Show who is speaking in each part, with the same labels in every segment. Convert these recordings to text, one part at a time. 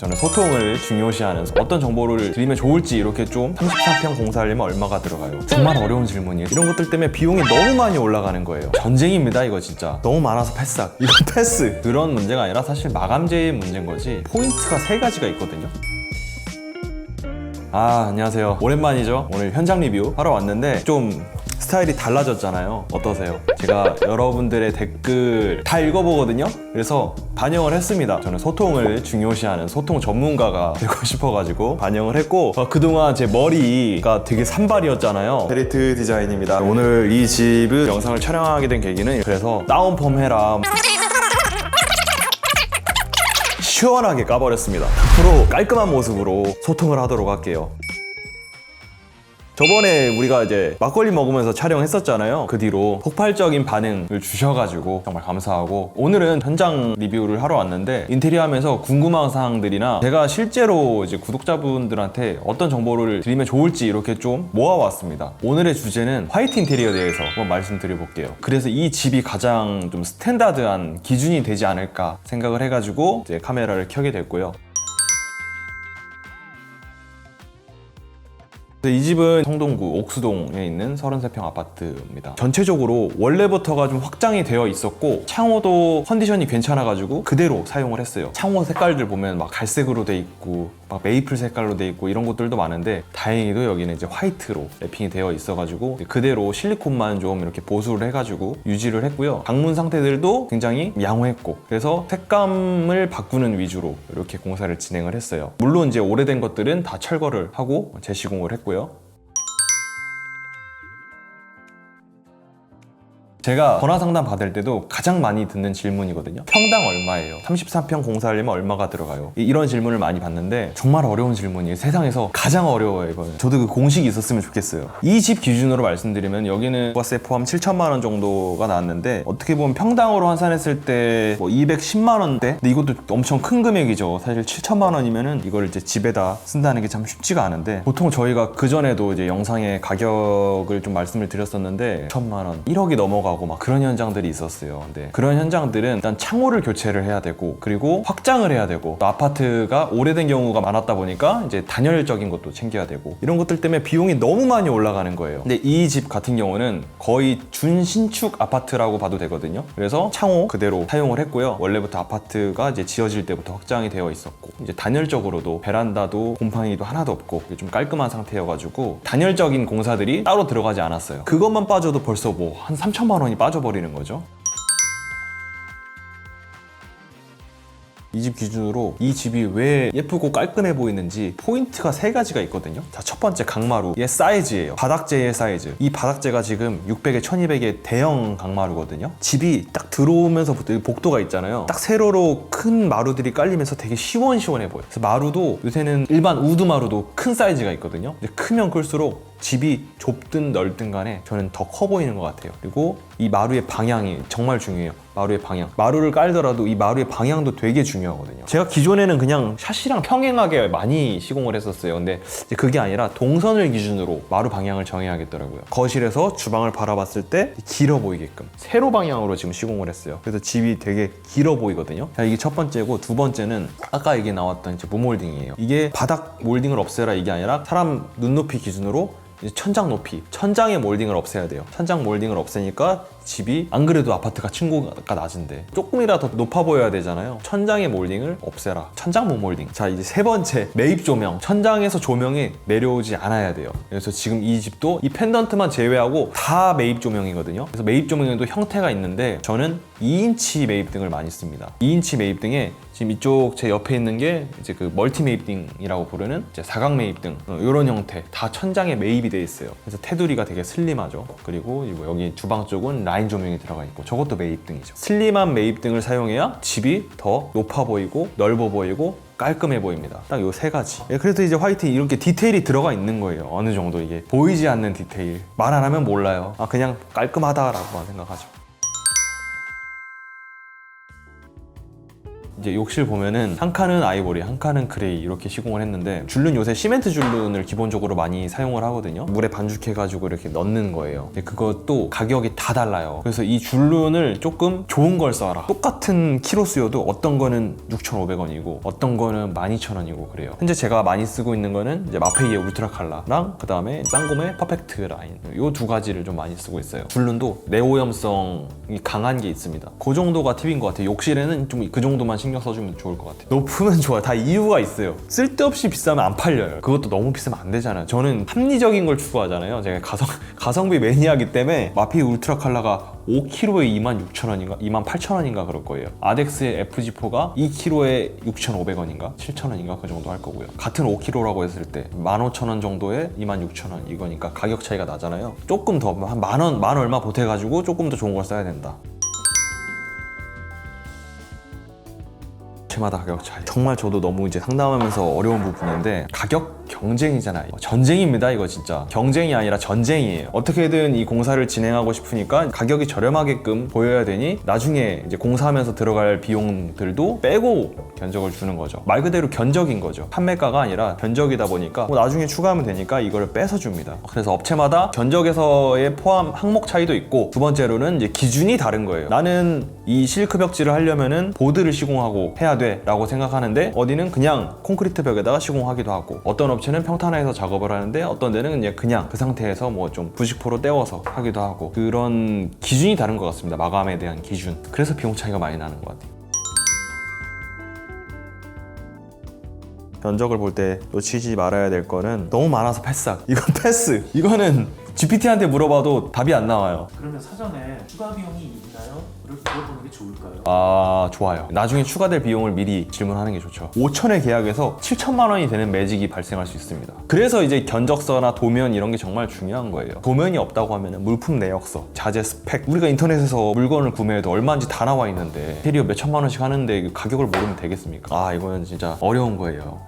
Speaker 1: 저는 소통을 중요시하는 어떤 정보를 드리면 좋을지 이렇게 좀 34평 공사하려면 얼마가 들어가요? 정말 어려운 질문이에요. 이런 것들 때문에 비용이 너무 많이 올라가는 거예요. 전쟁입니다 이거 진짜. 너무 많아서 패스. 이거 패스. 그런 문제가 아니라 사실 마감재의 문제인 거지. 포인트가 3가지가 있거든요. 안녕하세요. 오랜만이죠? 오늘 현장 리뷰 하러 왔는데 좀 스타일이 달라졌잖아요. 어떠세요? 제가 여러분들의 댓글 다 읽어보거든요. 그래서 반영을 했습니다. 저는 소통을 중요시하는 소통 전문가가 되고 싶어가지고 반영을 했고, 그동안 제 머리가 되게 산발이었잖아요. 페리트 디자인입니다. 오늘 이 집을 영상을 촬영하게 된 계기는 그래서 다운펌 해라 시원하게 까버렸습니다. 앞으로 깔끔한 모습으로 소통을 하도록 할게요. 저번에 우리가 이제 막걸리 먹으면서 촬영했었잖아요. 그 뒤로 폭발적인 반응을 주셔가지고 정말 감사하고, 오늘은 현장 리뷰를 하러 왔는데 인테리어 하면서 궁금한 사항들이나 제가 실제로 이제 구독자분들한테 어떤 정보를 드리면 좋을지 이렇게 좀 모아왔습니다. 오늘의 주제는 화이트 인테리어에 대해서 한번 말씀드려볼게요. 그래서 이 집이 가장 좀 스탠다드한 기준이 되지 않을까 생각을 해가지고 이제 카메라를 켜게 됐고요. 이 집은 성동구 옥수동에 있는 33평 아파트입니다. 전체적으로 원래부터가 좀 확장이 되어 있었고, 창호도 컨디션이 괜찮아가지고 그대로 사용을 했어요. 창호 색깔들 보면 막 갈색으로 돼 있고 막 메이플 색깔로 돼 있고 이런 것들도 많은데, 다행히도 여기는 이제 화이트로 랩핑이 되어 있어가지고 그대로 실리콘만 좀 이렇게 보수를 해가지고 유지를 했고요. 방문 상태들도 굉장히 양호했고, 그래서 색감을 바꾸는 위주로 이렇게 공사를 진행을 했어요. 물론 이제 오래된 것들은 다 철거를 하고 재시공을 했고요. 제가 전화 상담 받을 때도 가장 많이 듣는 질문이거든요. 평당 얼마예요? 33평 공사하려면 얼마가 들어가요? 이런 질문을 많이 받는데 정말 어려운 질문이에요. 세상에서 가장 어려워요, 이거는. 저도 그 공식이 있었으면 좋겠어요. 이 집 기준으로 말씀드리면 여기는 부가세 포함 7천만 원 정도가 나왔는데, 어떻게 보면 평당으로 환산했을 때 뭐 210만 원대? 근데 이것도 엄청 큰 금액이죠. 사실 7천만 원이면은 이걸 이제 집에다 쓴다는 게 참 쉽지가 않은데, 보통 저희가 그전에도 이제 영상에 가격을 좀 말씀을 드렸었는데 1천만 원, 1억이 넘어가고 막 그런 현장들이 있었어요. 근데 그런 현장들은 일단 창호를 교체를 해야 되고, 그리고 확장을 해야 되고, 또 아파트가 오래된 경우가 많았다 보니까 이제 단열적인 것도 챙겨야 되고, 이런 것들 때문에 비용이 너무 많이 올라가는 거예요. 근데 이 집 같은 경우는 거의 준신축 아파트라고 봐도 되거든요. 그래서 창호 그대로 사용을 했고요. 원래부터 아파트가 이제 지어질 때부터 확장이 되어 있었고, 이제 단열적으로도 베란다도 곰팡이도 하나도 없고 좀 깔끔한 상태여가지고 단열적인 공사들이 따로 들어가지 않았어요. 그것만 빠져도 벌써 뭐 한 3천만 원이 빠져버리는 거죠. 이 집 기준으로 이 집이 왜 예쁘고 깔끔해 보이는지 포인트가 3가지가 있거든요. 자, 첫 번째 강마루의 사이즈예요. 바닥재의 사이즈. 이 바닥재가 지금 600에 1200의 대형 강마루거든요. 집이 딱 들어오면서부터 복도가 있잖아요. 딱 세로로 큰 마루들이 깔리면서 되게 시원시원해 보여요. 그래서 마루도 요새는 일반 우드 마루도 큰 사이즈가 있거든요. 근데 크면 클수록 집이 좁든 넓든 간에 저는 더 커 보이는 것 같아요. 그리고 이 마루의 방향이 정말 중요해요. 마루의 방향. 마루를 깔더라도 이 마루의 방향도 되게 중요하거든요. 제가 기존에는 그냥 샷이랑 평행하게 많이 시공을 했었어요. 근데 이제 그게 아니라 동선을 기준으로 마루 방향을 정해야겠더라고요. 거실에서 주방을 바라봤을 때 길어 보이게끔 세로 방향으로 지금 시공을 했어요. 그래서 집이 되게 길어 보이거든요. 자, 이게 첫 번째고, 두 번째는 아까 얘기 나왔던 이제 무몰딩이에요. 이게 바닥 몰딩을 없애라 이게 아니라 사람 눈높이 기준으로 이제 천장 높이, 천장의 몰딩을 없애야 돼요. 천장 몰딩을 없애니까 집이, 안 그래도 아파트가 층고가 낮은데 조금이라도 더 높아 보여야 되잖아요. 천장의 몰딩을 없애라. 천장 무몰딩. 자, 이제 세 번째, 매입 조명. 천장에서 조명이 내려오지 않아야 돼요. 그래서 지금 이 집도 이 펜던트만 제외하고 다 매입 조명이거든요. 그래서 매입 조명에도 형태가 있는데 저는 2인치 매입등을 많이 씁니다. 2인치 매입등에 지금 이쪽 제 옆에 있는 게 이제 그 멀티 매입등이라고 부르는 이제 사각 매입등, 이런 형태 다 천장에 매입이 돼 있어요. 그래서 테두리가 되게 슬림하죠. 그리고 여기 주방 쪽은 라인 조명이 들어가 있고, 저것도 매입등이죠. 슬림한 매입등을 사용해야 집이 더 높아 보이고 넓어 보이고 깔끔해 보입니다. 딱 요 3가지. 그래서 이제 화이트 이렇게 디테일이 들어가 있는 거예요. 어느 정도 이게 보이지 않는 디테일. 말 안 하면 몰라요. 그냥 깔끔하다라고만 생각하죠. 이제 욕실 보면은 한 칸은 아이보리, 한 칸은 그레이 이렇게 시공을 했는데, 줄눈 요새 시멘트 줄눈을 기본적으로 많이 사용을 하거든요. 물에 반죽해가지고 이렇게 넣는 거예요. 그것도 가격이 다 달라요. 그래서 이 줄눈을 조금 좋은 걸 써라. 똑같은 키로 수요도 어떤 거는 6,500원이고 어떤 거는 12,000원이고 그래요. 현재 제가 많이 쓰고 있는 거는 이제 마페이의 울트라 칼라랑 그 다음에 쌍곰의 퍼펙트 라인, 이 두 가지를 좀 많이 쓰고 있어요. 줄눈도 내오염성이 강한 게 있습니다. 그 정도가 팁인 것 같아요. 욕실에는 좀 그 정도만 신경 써주면 좋을 것 같아요. 높으면 좋아. 다 이유가 있어요. 쓸데없이 비싸면 안 팔려요. 그것도 너무 비싸면 안 되잖아요. 저는 합리적인 걸 추구하잖아요. 제가 가성비 매니아이기 때문에 마페이 울트라 칼라가 5kg에 26,000원인가 28,000원인가 그럴 거예요. 아덱스의 FG4가 2kg에 6,500원인가 7,000원인가 그 정도 할 거고요. 같은 5kg라고 했을 때 15,000원 정도에 26,000원 이거니까 가격 차이가 나잖아요. 조금 더 한 만원, 만 얼마 보태가지고 조금 더 좋은 걸 써야 된다. 마다 가격 차이. 정말 저도 너무 이제 상담하면서 어려운 부분인데, 가격 경쟁이잖아요. 전쟁입니다. 이거 진짜 경쟁이 아니라 전쟁이에요. 어떻게든 이 공사를 진행하고 싶으니까 가격이 저렴하게끔 보여야 되니 나중에 이제 공사하면서 들어갈 비용들도 빼고 견적을 주는 거죠. 말 그대로 견적인 거죠. 판매가가 아니라 견적이다 보니까 뭐 나중에 추가하면 되니까 이거를 빼서 줍니다. 그래서 업체마다 견적에서의 포함 항목 차이도 있고, 두 번째로는 이제 기준이 다른 거예요. 나는 이 실크 벽지를 하려면은 보드를 시공하고 해야 돼 라고 생각하는데, 어디는 그냥 콘크리트 벽에다가 시공하기도 하고, 어떤 업체는 평탄화해서 작업을 하는데 어떤 데는 그냥 그 상태에서 뭐 좀 부식포로 떼워서 하기도 하고, 그런 기준이 다른 것 같습니다. 마감에 대한 기준. 그래서 비용 차이가 많이 나는 것 같아요. 견적을 볼 때 놓치지 말아야 될 거는 너무 많아서 패스하기. 이건 패스. 이거는 GPT한테 물어봐도 답이 안 나와요.
Speaker 2: 그러면 사전에 추가 비용이 있나요? 를 물어보는 게 좋을까요?
Speaker 1: 아, 좋아요. 나중에 추가될 비용을 미리 질문하는 게 좋죠. 5천에 계약해서 7천만 원이 되는 매직이 발생할 수 있습니다. 그래서 이제 견적서나 도면 이런 게 정말 중요한 거예요. 도면이 없다고 하면 물품 내역서, 자재 스펙, 우리가 인터넷에서 물건을 구매해도 얼마인지 다 나와 있는데 인테리어 몇 천만 원씩 하는데 가격을 모르면 되겠습니까? 아, 이거는 진짜 어려운 거예요.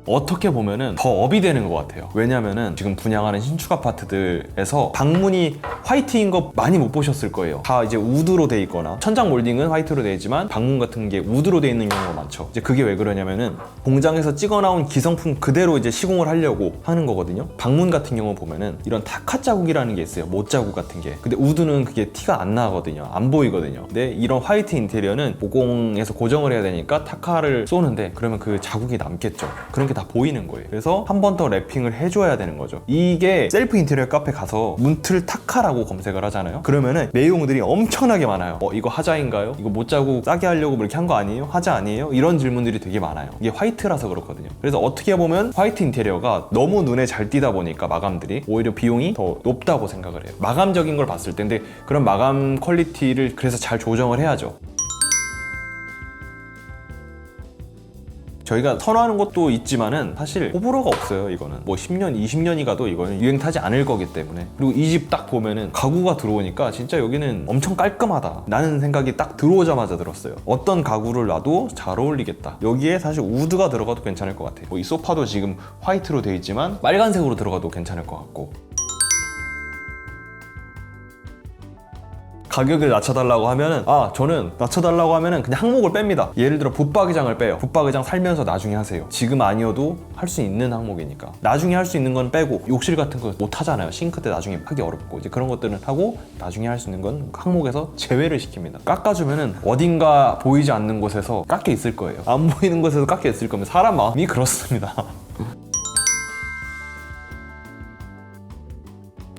Speaker 1: 어떻게 보면은 더 업이 되는 것 같아요. 왜냐면은 지금 분양하는 신축 아파트들에서 방문이 화이트인 거 많이 못 보셨을 거예요. 다 이제 우드로 돼 있거나, 천장 몰딩은 화이트로 돼 있지만 방문 같은 게 우드로 돼 있는 경우가 많죠. 이제 그게 왜 그러냐면은 공장에서 찍어 나온 기성품 그대로 이제 시공을 하려고 하는 거거든요. 방문 같은 경우 보면은 이런 타카 자국이라는 게 있어요. 못 자국 같은 게. 근데 우드는 그게 티가 안 나거든요. 안 보이거든요. 근데 이런 화이트 인테리어는 모공에서 고정을 해야 되니까 타카를 쏘는데, 그러면 그 자국이 남겠죠. 그런 게 다 보이는 거예요. 그래서 한 번 더 랩핑을 해줘야 되는 거죠. 이게 셀프 인테리어 카페 가서 문틀 타카라고 검색을 하잖아요. 그러면은 내용들이 엄청나게 많아요. 이거 하자인가요? 이거 못 자국 싸게 하려고 뭐 이렇게 한 거 아니에요? 하자 아니에요? 이런 질문들이 되게 많아요. 이게 화이트라서 그렇거든요. 그래서 어떻게 보면 화이트 인테리어가 너무 눈에 잘 띄다 보니까 마감들이 오히려 비용이 더 높다고 생각을 해요. 마감적인 걸 봤을 텐데, 그런 마감 퀄리티를 그래서 잘 조정을 해야죠. 저희가 선호하는 것도 있지만은 사실 호불호가 없어요. 이거는 뭐 10년, 20년이 가도 이거는 유행 타지 않을 거기 때문에. 그리고 이 집 딱 보면은 가구가 들어오니까 진짜 여기는 엄청 깔끔하다 라는 생각이 딱 들어오자마자 들었어요. 어떤 가구를 놔도 잘 어울리겠다. 여기에 사실 우드가 들어가도 괜찮을 것 같아요. 뭐 이 소파도 지금 화이트로 되어 있지만 빨간색으로 들어가도 괜찮을 것 같고, 가격을 낮춰달라고 하면은, 저는 낮춰달라고 하면은 그냥 항목을 뺍니다. 예를 들어 붙박이장을 빼요. 붙박이장 살면서 나중에 하세요. 지금 아니어도 할 수 있는 항목이니까. 나중에 할 수 있는 건 빼고, 욕실 같은 거 못 하잖아요. 싱크대 나중에 하기 어렵고, 이제 그런 것들은 하고, 나중에 할 수 있는 건 항목에서 제외를 시킵니다. 깎아주면은 어딘가 보이지 않는 곳에서 깎여 있을 거예요. 안 보이는 곳에서 깎여 있을 거면 사람 마음이 그렇습니다.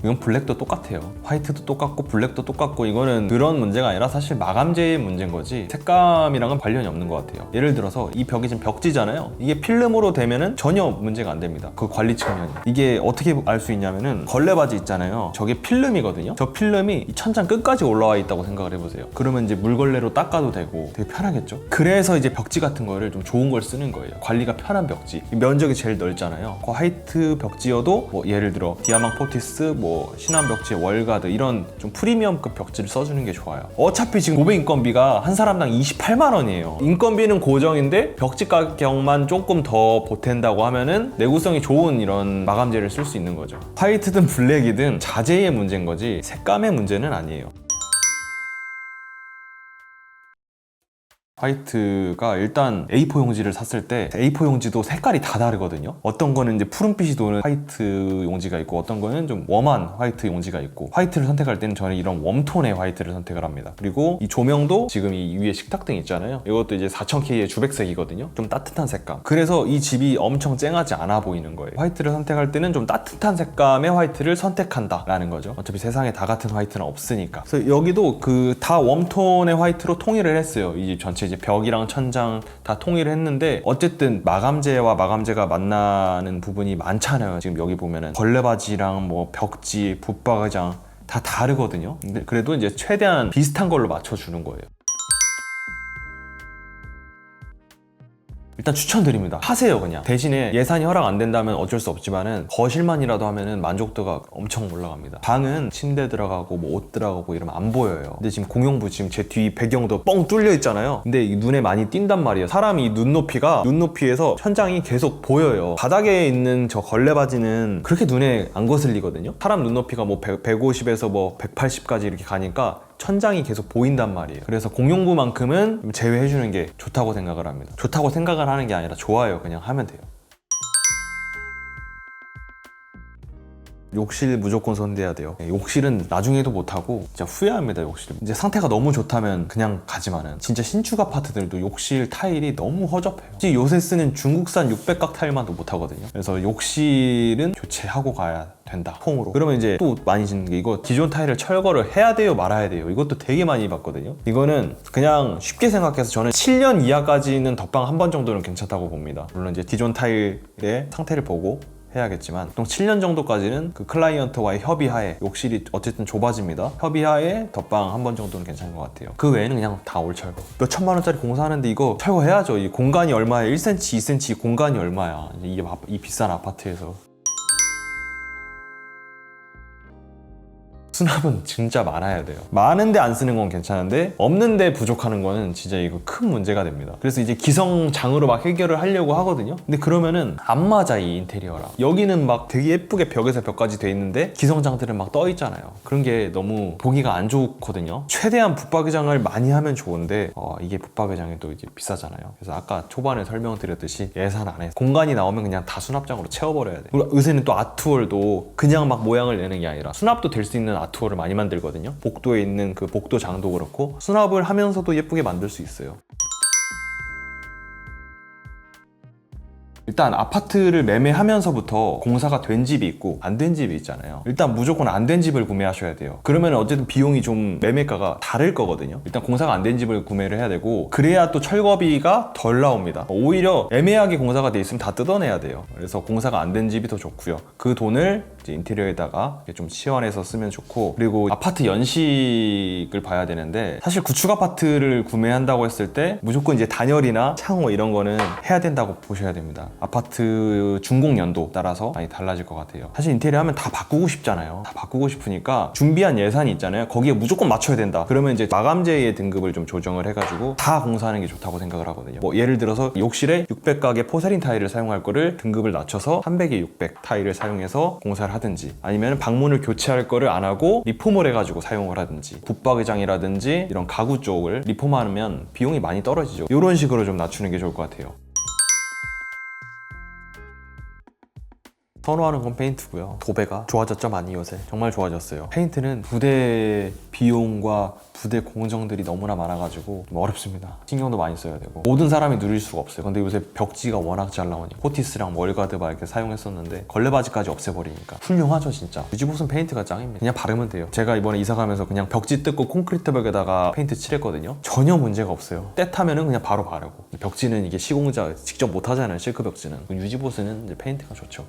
Speaker 1: 이건 블랙도 똑같아요. 화이트도 똑같고 블랙도 똑같고, 이거는 그런 문제가 아니라 사실 마감재의 문제인 거지 색감이랑은 관련이 없는 것 같아요. 예를 들어서 이 벽이 지금 벽지잖아요. 이게 필름으로 되면은 전혀 문제가 안 됩니다. 그 관리 측면이. 이게 어떻게 알 수 있냐면은 걸레바지 있잖아요. 저게 필름이거든요. 저 필름이 이 천장 끝까지 올라와 있다고 생각을 해보세요. 그러면 이제 물걸레로 닦아도 되고 되게 편하겠죠. 그래서 이제 벽지 같은 거를 좀 좋은 걸 쓰는 거예요. 관리가 편한 벽지. 면적이 제일 넓잖아요. 그 화이트 벽지여도 뭐 예를 들어 디아망 포티스, 뭐 신한 벽지, 월가드 이런 좀 프리미엄급 벽지를 써주는 게 좋아요. 어차피 지금 고백 인건비가 한 사람당 28만 원이에요. 인건비는 고정인데 벽지 가격만 조금 더 보탠다고 하면은 내구성이 좋은 이런 마감재를 쓸 수 있는 거죠. 화이트든 블랙이든 자재의 문제인 거지 색감의 문제는 아니에요. 화이트가 일단 A4 용지를 샀을 때 A4 용지도 색깔이 다 다르거든요. 어떤 거는 이제 푸른빛이 도는 화이트 용지가 있고 어떤 거는 좀 웜한 화이트 용지가 있고, 화이트를 선택할 때는 저는 이런 웜톤의 화이트를 선택을 합니다. 그리고 이 조명도 지금 이 위에 식탁등 있잖아요. 이것도 이제 4000K의 주백색이거든요. 좀 따뜻한 색감. 그래서 이 집이 엄청 쨍하지 않아 보이는 거예요. 화이트를 선택할 때는 좀 따뜻한 색감의 화이트를 선택한다 라는 거죠. 어차피 세상에 다 같은 화이트는 없으니까. 그래서 여기도 그 다 웜톤의 화이트로 통일을 했어요. 이 집 전체 이제 벽이랑 천장 다 통일을 했는데, 어쨌든 마감재와 마감재가 만나는 부분이 많잖아요. 지금 여기 보면은 걸레바지랑 뭐 벽지, 붙박이장 다 다르거든요. 근데 그래도 이제 최대한 비슷한 걸로 맞춰주는 거예요. 일단 추천드립니다. 하세요. 그냥 대신에 예산이 허락 안 된다면 어쩔 수 없지만은 거실만이라도 하면은 만족도가 엄청 올라갑니다. 방은 침대 들어가고 뭐 옷 들어가고 이러면 안 보여요. 근데 지금 공용부 지금 제 뒤 배경도 뻥 뚫려 있잖아요. 근데 눈에 많이 띈단 말이에요. 사람이 눈높이에서 천장이 계속 보여요. 바닥에 있는 저 걸레바지는 그렇게 눈에 안 거슬리거든요. 사람 눈높이가 뭐 150에서 뭐 180까지 이렇게 가니까 천장이 계속 보인단 말이에요. 그래서 공용부만큼은 제외해주는 게 좋다고 생각을 합니다. 좋다고 생각을 하는 게 아니라 좋아요. 그냥 하면 돼요. 욕실 무조건 손대야 돼요. 욕실은 나중에도 못하고 진짜 후회합니다. 욕실 이제 상태가 너무 좋다면 그냥 가지만은, 진짜 신축 아파트들도 욕실 타일이 너무 허접해요. 요새 쓰는 중국산 600각 타일만도 못하거든요. 그래서 욕실은 교체하고 가야 된다, 폼으로. 그러면 이제 또 많이 짓는 게, 이거 기존 타일을 철거를 해야 돼요 말아야 돼요? 이것도 되게 많이 봤거든요. 이거는 그냥 쉽게 생각해서 저는 7년 이하까지는 덧방 한 번 정도는 괜찮다고 봅니다. 물론 이제 기존 타일의 상태를 보고 해야겠지만 보통 7년 정도까지는 그 클라이언트와의 협의하에, 욕실이 어쨌든 좁아집니다. 협의하에 덧방 한 번 정도는 괜찮은 것 같아요. 그 외에는 그냥 다 올 철거. 몇 천만 원짜리 공사하는데 이거 철거해야죠. 이 공간이 얼마야? 1cm, 2cm 공간이 얼마야? 이게 이 비싼 아파트에서. 수납은 진짜 많아야 돼요. 많은데 안 쓰는 건 괜찮은데 없는데 부족하는 거는 진짜 이거 큰 문제가 됩니다. 그래서 이제 기성장으로 막 해결을 하려고 하거든요. 근데 그러면은 안 맞아, 이 인테리어랑. 여기는 막 되게 예쁘게 벽에서 벽까지 돼 있는데 기성장들은 막 떠 있잖아요. 그런 게 너무 보기가 안 좋거든요. 최대한 붙박이장을 많이 하면 좋은데 이게 붙박이장이 또 이제 비싸잖아요. 그래서 아까 초반에 설명드렸듯이 예산 안에 공간이 나오면 그냥 다 수납장으로 채워버려야 돼. 그리고 요새는 또 아트월도 그냥 막 모양을 내는 게 아니라 수납도 될 수 있는 아트월을 많이 만들거든요. 복도에 있는 그 복도장도 그렇고 수납을 하면서도 예쁘게 만들 수 있어요. 일단 아파트를 매매하면서부터 공사가 된 집이 있고 안 된 집이 있잖아요. 일단 무조건 안 된 집을 구매하셔야 돼요. 그러면 어쨌든 비용이 좀 매매가가 다를 거거든요. 일단 공사가 안 된 집을 구매를 해야 되고, 그래야 또 철거비가 덜 나옵니다. 오히려 애매하게 공사가 돼 있으면 다 뜯어내야 돼요. 그래서 공사가 안 된 집이 더 좋고요. 그 돈을 이제 인테리어에다가 좀 시원해서 쓰면 좋고, 그리고 아파트 연식을 봐야 되는데, 사실 구축 아파트를 구매한다고 했을 때 무조건 이제 단열이나 창호 이런 거는 해야 된다고 보셔야 됩니다. 아파트 준공 연도 따라서 많이 달라질 것 같아요. 사실 인테리어 하면 다 바꾸고 싶잖아요. 다 바꾸고 싶으니까 준비한 예산이 있잖아요. 거기에 무조건 맞춰야 된다. 그러면 이제 마감재의 등급을 좀 조정을 해가지고 다 공사하는 게 좋다고 생각을 하거든요. 뭐 예를 들어서 욕실에 600각의 포세린 타일을 사용할 거를 등급을 낮춰서 300에 600 타일을 사용해서 공사를 하든지, 아니면 방문을 교체할 거를 안 하고 리폼을 해가지고 사용을 하든지, 붙박이장이라든지 이런 가구 쪽을 리폼하면 비용이 많이 떨어지죠. 이런 식으로 좀 낮추는 게 좋을 것 같아요. 선호하는 건 페인트고요. 도배가 좋아졌죠, 많이 요새. 정말 좋아졌어요. 페인트는 부대 비용과 부대 공정들이 너무나 많아가지고 좀 어렵습니다. 신경도 많이 써야 되고 모든 사람이 누릴 수가 없어요. 근데 요새 벽지가 워낙 잘 나오니까 포티스랑 월가드 막 이렇게 사용했었는데 걸레바지까지 없애버리니까 훌륭하죠 진짜. 유지보수는 페인트가 짱입니다. 그냥 바르면 돼요. 제가 이번에 이사 가면서 그냥 벽지 뜯고 콘크리트 벽에다가 페인트 칠했거든요. 전혀 문제가 없어요. 때 타면은 그냥 바로 바르고. 벽지는 이게 시공자 직접 못 하잖아요. 실크 벽지는. 유지보수는 이제 페인트가 좋죠.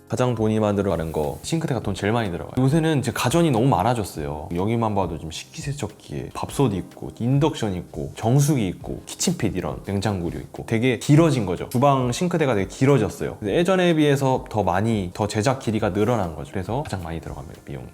Speaker 1: 가장 돈이 많이 들어가는 거, 싱크대가 돈 제일 많이 들어가요. 요새는 이제 가전이 너무 많아졌어요. 여기만 봐도 지금 식기세척기에 밥솥 있고, 인덕션 있고, 정수기 있고, 키친핏 이런 냉장고류 있고, 되게 길어진 거죠. 주방 싱크대가 되게 길어졌어요. 예전에 비해서 더 제작 길이가 늘어난 거죠. 그래서 가장 많이 들어갑니다, 비용이.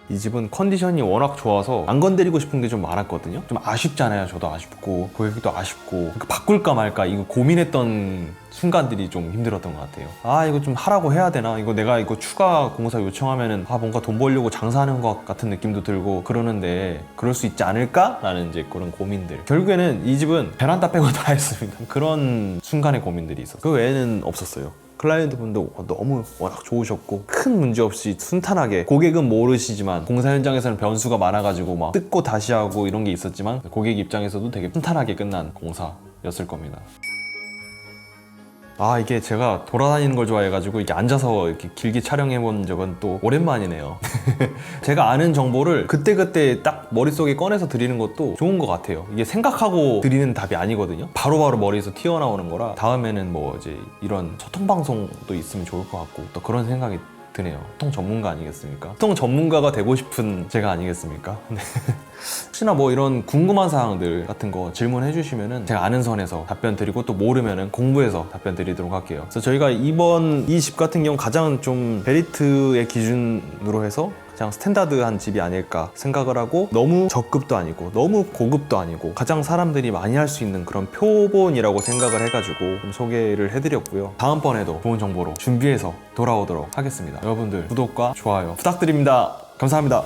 Speaker 1: 이 집은 컨디션이 워낙 좋아서 안 건드리고 싶은 게 좀 많았거든요. 좀 아쉽잖아요. 저도 아쉽고 고객도 아쉽고 그러니까 바꿀까 말까 이거 고민했던 순간들이 좀 힘들었던 것 같아요. 아 이거 좀 하라고 해야 되나? 이거 내가 이거 추가 공사 요청하면은 뭔가 돈 벌려고 장사하는 것 같은 느낌도 들고 그러는데 그럴 수 있지 않을까? 라는 이제 그런 고민들. 결국에는 이 집은 베란다 빼고 다 했습니다. 그런 순간의 고민들이 있었어요. 그 외에는 없었어요. 클라이언트 분도 너무 워낙 좋으셨고 큰 문제 없이 순탄하게, 고객은 모르시지만 공사 현장에서는 변수가 많아가지고 막 뜯고 다시 하고 이런 게 있었지만 고객 입장에서도 되게 순탄하게 끝난 공사였을 겁니다. 이게 제가 돌아다니는 걸 좋아해가지고 이게 앉아서 이렇게 길게 촬영해본 적은 또 오랜만이네요. 제가 아는 정보를 그때그때 딱 머릿속에 꺼내서 드리는 것도 좋은 것 같아요. 이게 생각하고 드리는 답이 아니거든요. 바로바로 머리에서 튀어나오는 거라 다음에는 뭐 이제 이런 소통방송도 있으면 좋을 것 같고 또 그런 생각이 드네요. 소통 전문가 아니겠습니까? 소통 전문가가 되고 싶은 제가 아니겠습니까? 네. 혹시나 뭐 이런 궁금한 사항들 같은 거 질문해 주시면은 제가 아는 선에서 답변 드리고 또 모르면은 공부해서 답변 드리도록 할게요. 그래서 저희가 이번 이 집 같은 경우 가장 좀 베리트의 기준으로 해서 가장 스탠다드한 집이 아닐까 생각을 하고, 너무 저급도 아니고 너무 고급도 아니고 가장 사람들이 많이 할 수 있는 그런 표본이라고 생각을 해가지고 좀 소개를 해드렸고요. 다음번에도 좋은 정보로 준비해서 돌아오도록 하겠습니다. 여러분들 구독과 좋아요 부탁드립니다. 감사합니다.